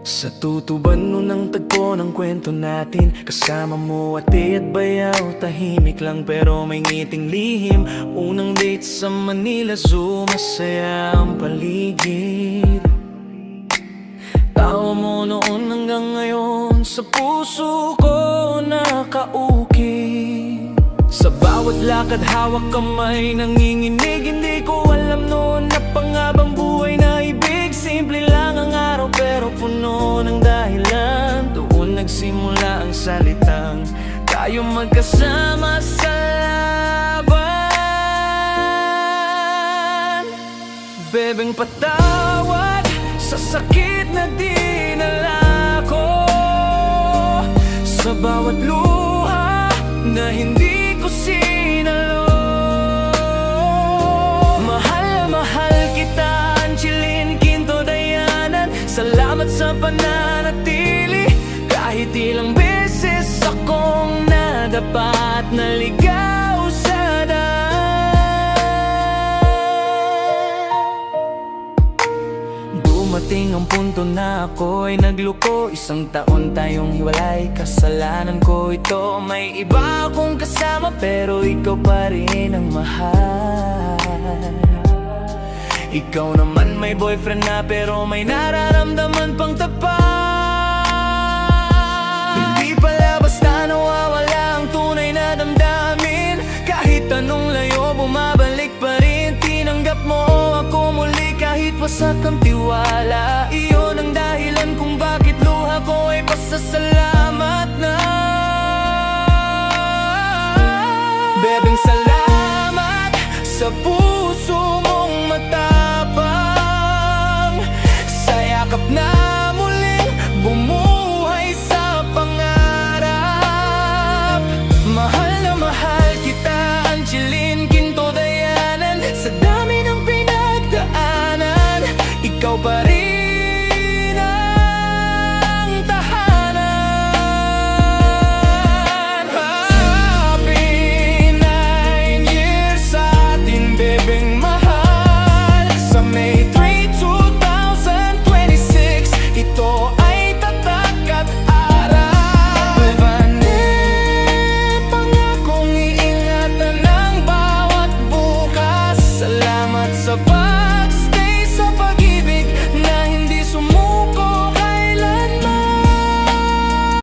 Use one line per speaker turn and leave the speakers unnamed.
Sa tutuban nun ang tagpo ng kwento natin, kasama mo ate at bayaw, tahimik lang pero may ngiting lihim. Unang date sa Manila Zoo, masaya ang paligid. Tawa mo noon hanggang ngayon, sa puso ko nakaukit. Sa bawat lakad hawak kamay, nanginginig. Hindi ko alam noon na pangabang buhay na ibig. Simple lang ang araw pero puno ng dahilan. Doon nagsimula ang salitang tayo magkasama sa laban. Bebeng patawad sa sakit na dinala ko, sa bawat luha na hindi ko sinalo. Mahal na mahal kita, Angeline Quinto Dayanan. Salamat sa pananatili, kahit ilang beses akong nadapa at naligaw sa daan. Dumating ang punto na ako'y nagluko. Isang taon tayong hiwalay, kasalanan ko ito. May iba akong kasama pero ikaw pa rin ang mahal. Ikaw naman may boyfriend na pero may nararamdaman pang tapat. Hindi pala basta nawawala ang tunay na damdamin. Kahit anong layo, bumabalik pa rin. Tinanggap mo ako muli kahit wasak ang tiwala. Iyon ang dahilan kung bakit luha ko ay pasasalamat.